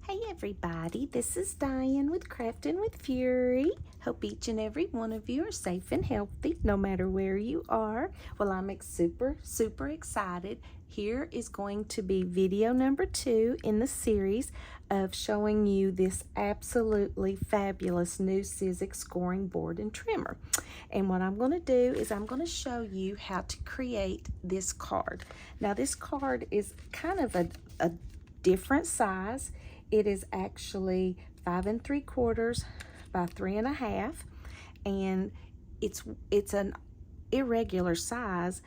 Hey everybody, this is Diane with Craftin' with Fury. Hope each and every one of you are safe and healthy no matter where you are. Well, I'm super excited. Here is going to be video number 2 in the series of showing you this absolutely fabulous new Sizzix scoring board and trimmer. And what I'm going to do is I'm going to show you how to create this card. Now this card is kind of a different size. It is actually 5 3/4 by 3 1/2, and it's an irregular size.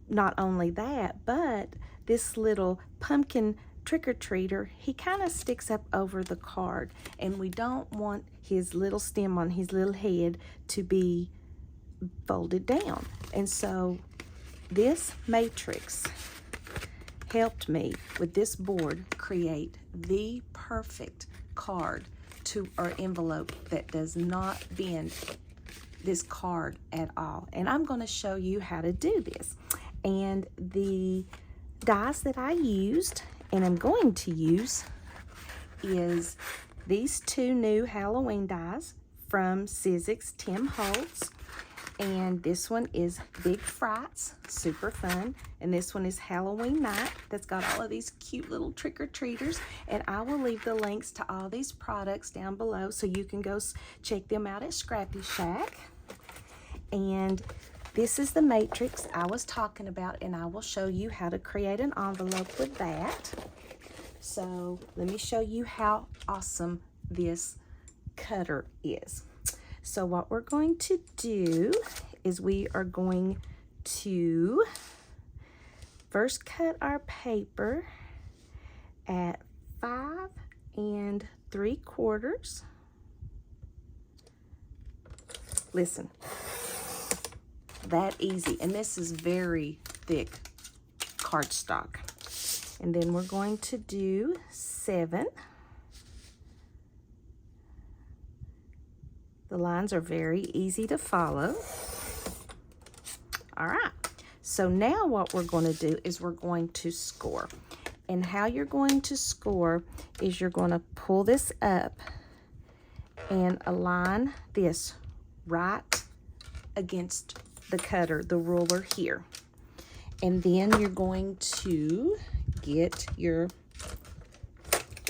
Not only that, but this little pumpkin trick-or-treater, he kind of sticks up over the card, and we don't want his little stem on his little head to be folded down. And so this matrix helped me with this board create the perfect card to our envelope that does not bend this card at all. And I'm going to show you how to do this. And the dies that I used and I'm going to use is these 2 new Halloween dies from Sizzix Tim Holtz. And this one is Big Frights, super fun. And this one is Halloween Night. That's got all of these cute little trick-or-treaters. And I will leave the links to all these products down below so you can go check them out at Scrappy Shack. And this is the matrix I was talking about, and I will show you how to create an envelope with that. So let me show you how awesome this cutter is. So what we're going to do is we are going to first cut our paper at 5 3/4. Listen, that easy. And this is very thick cardstock. And then we're going to do 7. The lines are very easy to follow. All right, so now what we're going to do is we're going to score. And how you're going to score is you're going to pull this up and align this right against the cutter, the ruler here. And then you're going to get your,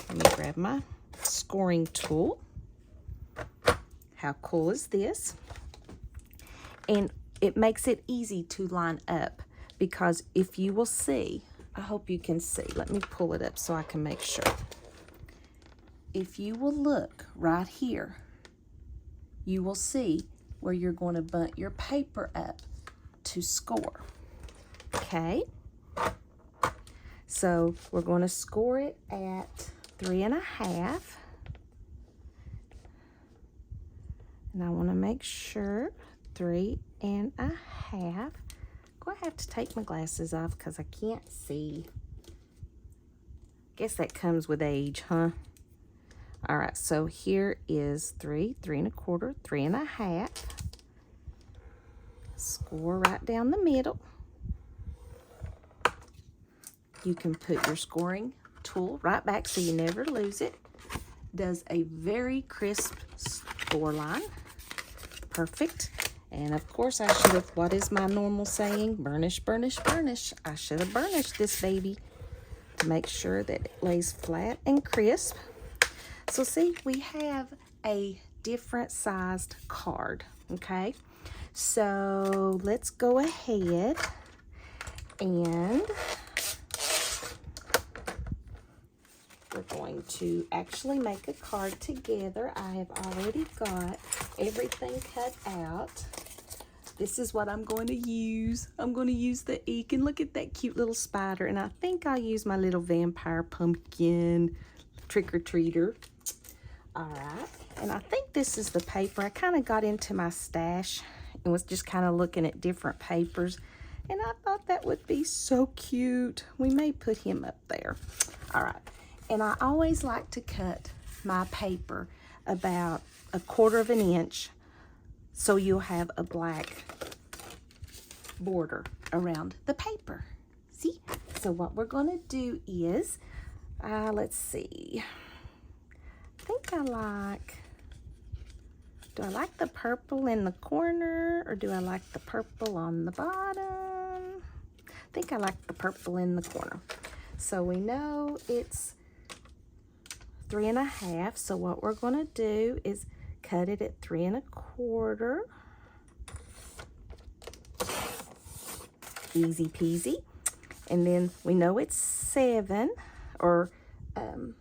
let me grab my scoring tool. How cool is this? And it makes it easy to line up, because if you will see, I hope you can see. Let me pull it up so I can make sure. If you will look right here, you will see where you're going to bunt your paper up to score. Okay? So we're going to score it at 3 1/2. And I want to make sure 3 1/2. I'm going to have to take my glasses off because I can't see. Guess that comes with age, huh? All right, so here is 3 3/4, 3 1/2. Score right down the middle. You can put your scoring tool right back so you never lose it. Does a very crisp score line. Perfect. And of course I should have, what is my normal saying? Burnish, burnish, burnish. I should have burnished this baby to make sure that it lays flat and crisp. So see, we have a different sized card, okay? So let's go ahead and we're going to actually make a card together. I have already got everything cut out. This is what I'm going to use. I'm going to use the ink, and look at that cute little spider. And I think I'll use my little vampire pumpkin trick-or-treater. All right, and I think this is the paper. I kind of got into my stash and was just kind of looking at different papers, and I thought that would be so cute. We may put him up there. All right. And I always like to cut my paper about 1/4 inch so you'll have a black border around the paper. See? So what we're going to do is, let's see. think I like, do I like the purple in the corner or do I like the purple on the bottom? I think I like the purple in the corner. So we know it's 3 1/2. So what we're going to do is cut it at 3 1/4. Easy peasy. And then we know it's 7 or 5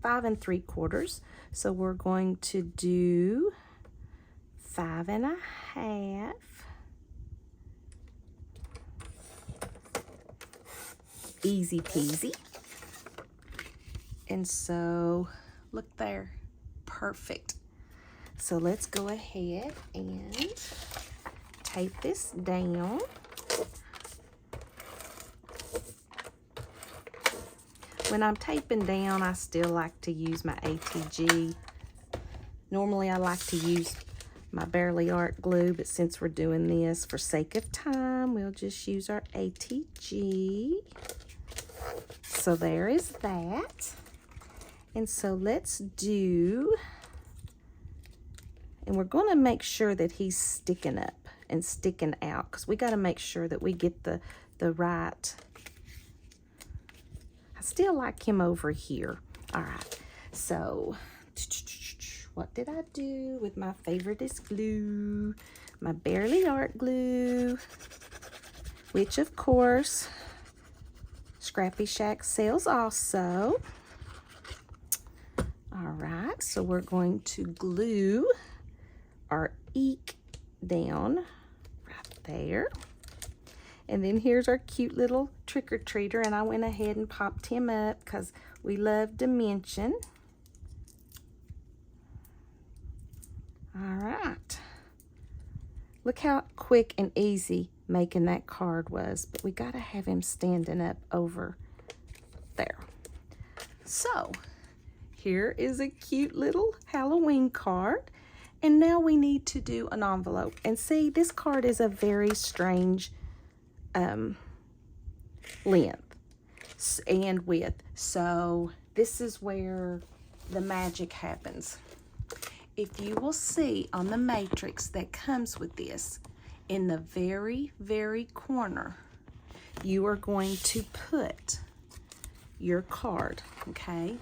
3/4. So we're going to do 5 1/2. Easy peasy. And so look there, perfect. So let's go ahead and tape this down. When I'm taping down, I still like to use my ATG. Normally I like to use my Barely Art glue, but since we're doing this for sake of time, we'll just use our ATG. So there is that. And so let's do, and we're going to make sure that he's sticking up and sticking out, because we got to make sure that we get the right. I still like him over here. All right, so what did I do with my favoriteest glue? My Barely Art glue, which of course Scrappy Shack sells also. All right, so we're going to glue our eek down right there. And then here's our cute little trick-or-treater, and I went ahead and popped him up because we love dimension. All right. Look how quick and easy making that card was, but we got to have him standing up over there. So here is a cute little Halloween card. And now we need to do an envelope. And see, this card is a very strange length and width. So this is where the magic happens. If you will see on the matrix that comes with this, in the very, very corner, you are going to put your card, okay?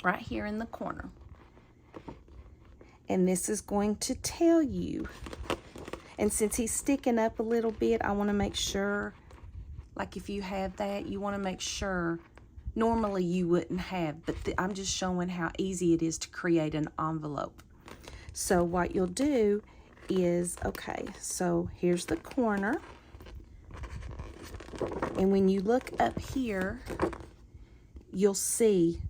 Right here in the corner. And this is going to tell you, and since he's sticking up a little bit, I want to make sure, like if you have that, you want to make sure, normally you wouldn't have, but I'm just showing how easy it is to create an envelope. So what you'll do is, okay, so here's the corner. And when you look up here, you'll see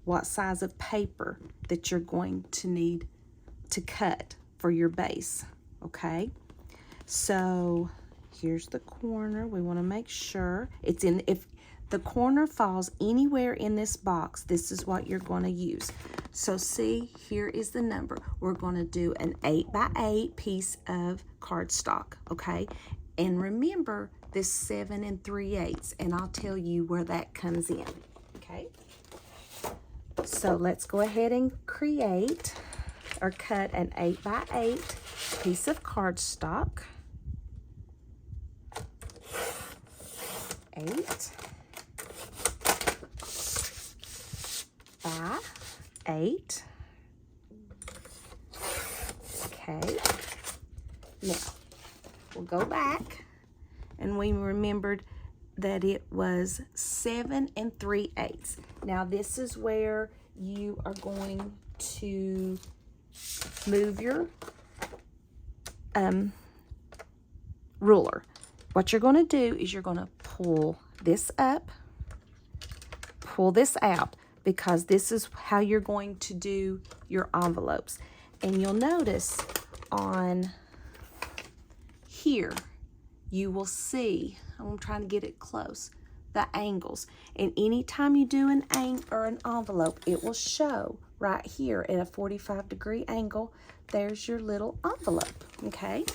what size of paper that you're going to need to cut for your base, okay? So here's the corner. We want to make sure it's in, if the corner falls anywhere in this box, this is what you're going to use. So see, here is the number. We're going to do an 8 by 8 piece of cardstock, okay? And remember this 7 3/8, and I'll tell you where that comes in, okay? So let's go ahead and create or cut an 8 by 8 piece of cardstock. 8 by 8. Okay. Now, we'll go back, and we remembered that it was 7 3/8. Now this is where you are going to move your ruler. What you're going to do is you're going to pull this up, pull this out, because this is how you're going to do your envelopes. And you'll notice on here, you will see, I'm trying to get it close, the angles. And anytime you do an envelope, it will show right here at a 45-degree angle. There's your little envelope, okay?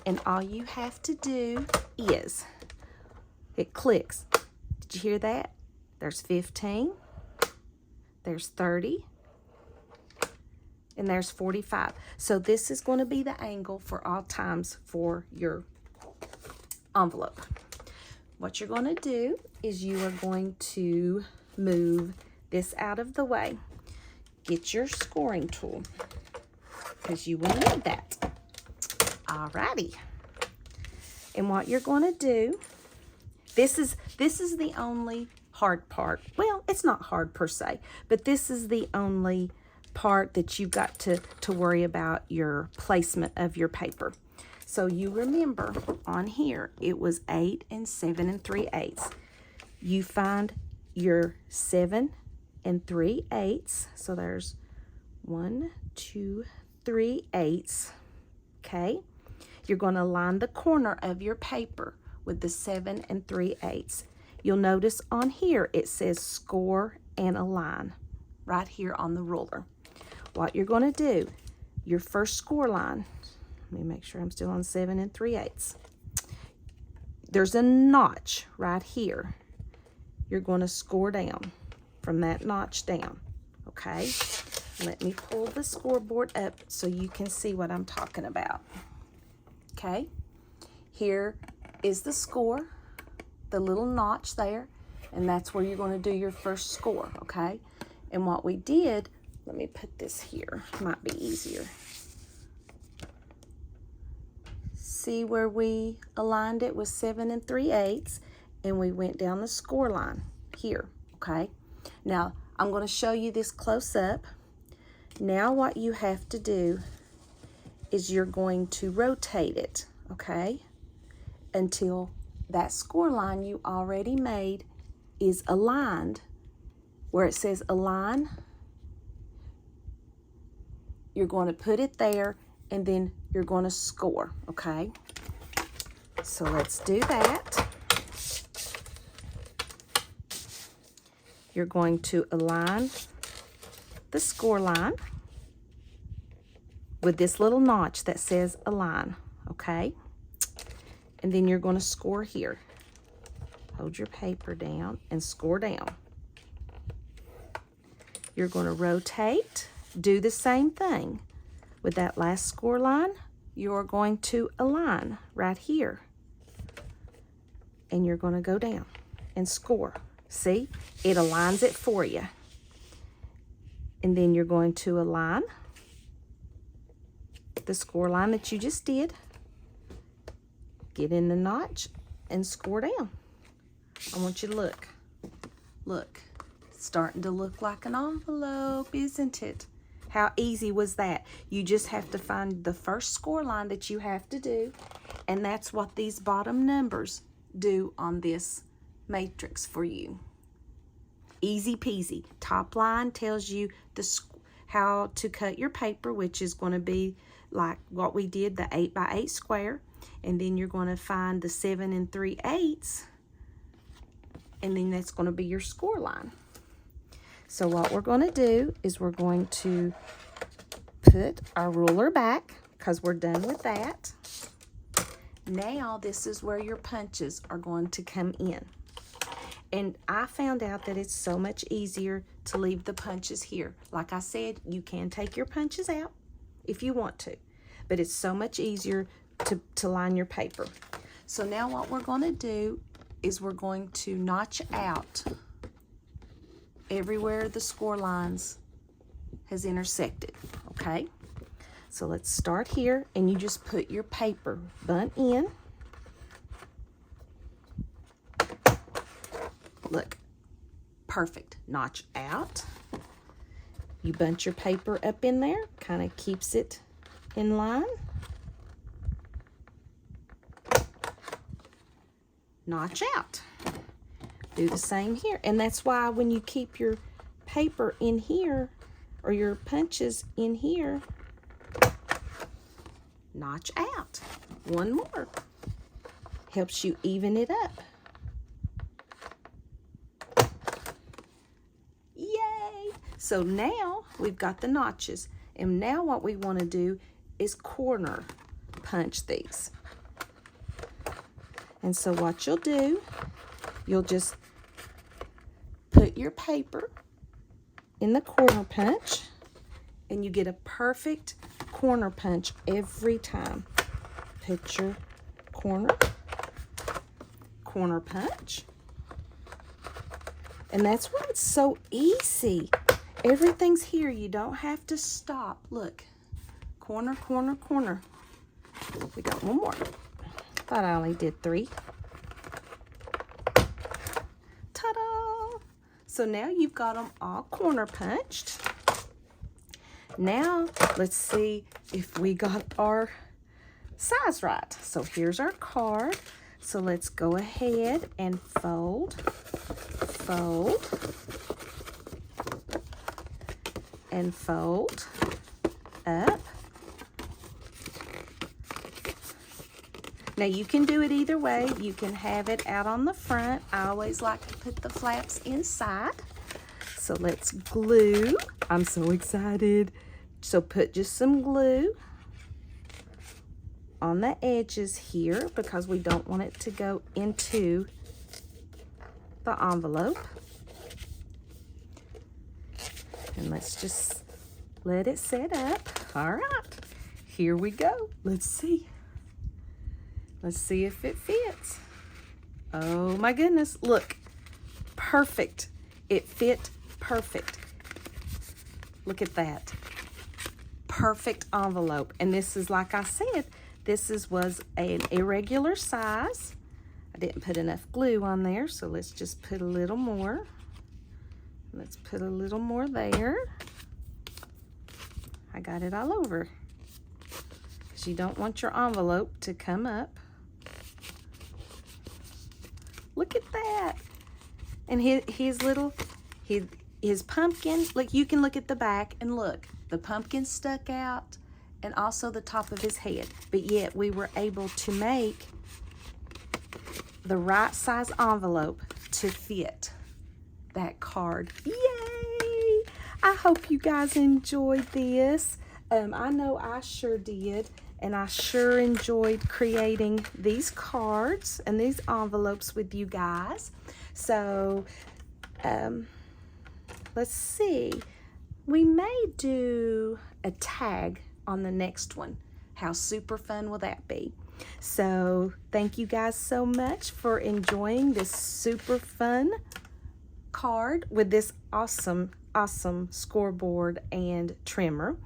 And all you have to do is, it clicks. Did you hear that? There's 15, there's 30, and there's 45. So this is going to be the angle for all times for your envelope. What you're going to do is you are going to move this out of the way. Get your scoring tool, because you will need that. Alrighty. And what you're going to do, this is the only hard part. Well, it's not hard per se, but this is the only part that you've got to worry about your placement of your paper. So you remember on here, it was 8 7 3/8. You find your 7 3/8. So there's 1, 2, 3/8. Okay. You're going to line the corner of your paper with the 7 3/8. You'll notice on here it says score and align right here on the ruler. What you're going to do, your first score line, let me make sure I'm still on 7 3/8. There's a notch right here. You're going to score down from that notch down, okay? Let me pull the scoreboard up so you can see what I'm talking about. Okay, here is the score, the little notch there, and that's where you're going to do your first score, okay? And what we did, let me put this here, might be easier. See where we aligned it with 7 3/8, and we went down the score line here, okay? Now, I'm going to show you this close up. Now what you have to do is you're going to rotate it, okay, until that score line you already made is aligned. Where it says align, you're going to put it there, and then you're going to score, okay? So let's do that. You're going to align the score line with this little notch that says align, okay? And then you're going to score here. Hold your paper down and score down. You're going to rotate, do the same thing. With that last score line, you're going to align right here. And you're going to go down and score. See, it aligns it for you. And then you're going to align the score line that you just did. Get in the notch and score down. I want you to look. Look, it's starting to look like an envelope, isn't it? How easy was that? You just have to find the first score line that you have to do, and that's what these bottom numbers do on this matrix for you. Easy peasy. Top line tells you how to cut your paper, which is going to be like what we did, the 8 by 8 square. And then you're going to find the 7 3/8, and then that's going to be your score line. So what we're going to do is we're going to put our ruler back because we're done with that. Now this is where your punches are going to come in. And I found out that it's so much easier to leave the punches here. Like I said, you can take your punches out if you want to, but it's so much easier to line your paper. So now what we're going to do is we're going to notch out everywhere the score lines has intersected, okay? So let's start here, and you just put your paper bunt in. Look, perfect. Notch out. You bunch your paper up in there, kind of keeps it in line. Notch out. Do the same here. And that's why when you keep your paper in here, or your punches in here, notch out. One more. Helps you even it up. Yay! So now we've got the notches. And now what we want to do is corner punch these. And so what you'll do, you'll just put your paper in the corner punch, and you get a perfect corner punch every time. Put your corner punch. And that's why it's so easy. Everything's here. You don't have to stop. Look. Corner, corner, corner. We got one more. Thought I only did 3. Ta-da! So now you've got them all corner punched. Now, let's see if we got our size right. So here's our card. So let's go ahead and fold, and fold up. Now you can do it either way. You can have it out on the front. I always like to put the flaps inside. So let's glue. I'm so excited. So put just some glue on the edges here because we don't want it to go into the envelope. And let's just let it set up. All right, here we go. Let's see. Let's see if it fits. Oh my goodness, look, perfect. It fit perfect. Look at that. Perfect envelope. And this is, like I said, was an irregular size. I didn't put enough glue on there, so let's just put a little more. Let's put a little more there. I got it all over. Because you don't want your envelope to come up. Look at that. And his little, his pumpkin, look, you can look at the back and look. The pumpkin stuck out and also the top of his head. But yet we were able to make the right size envelope to fit that card. Yay! I hope you guys enjoyed this. I know I sure did. And I sure enjoyed creating these cards and these envelopes with you guys. So, let's see. We may do a tag on the next one. How super fun will that be? So, thank you guys so much for enjoying this super fun card with this awesome scoreboard and trimmer.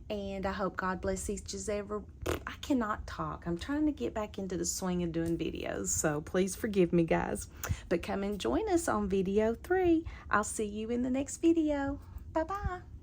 And I hope God bless each as ever. I cannot talk. I'm trying to get back into the swing of doing videos, so please forgive me, guys. But come and join us on video 3. I'll see you in the next video. Bye-bye.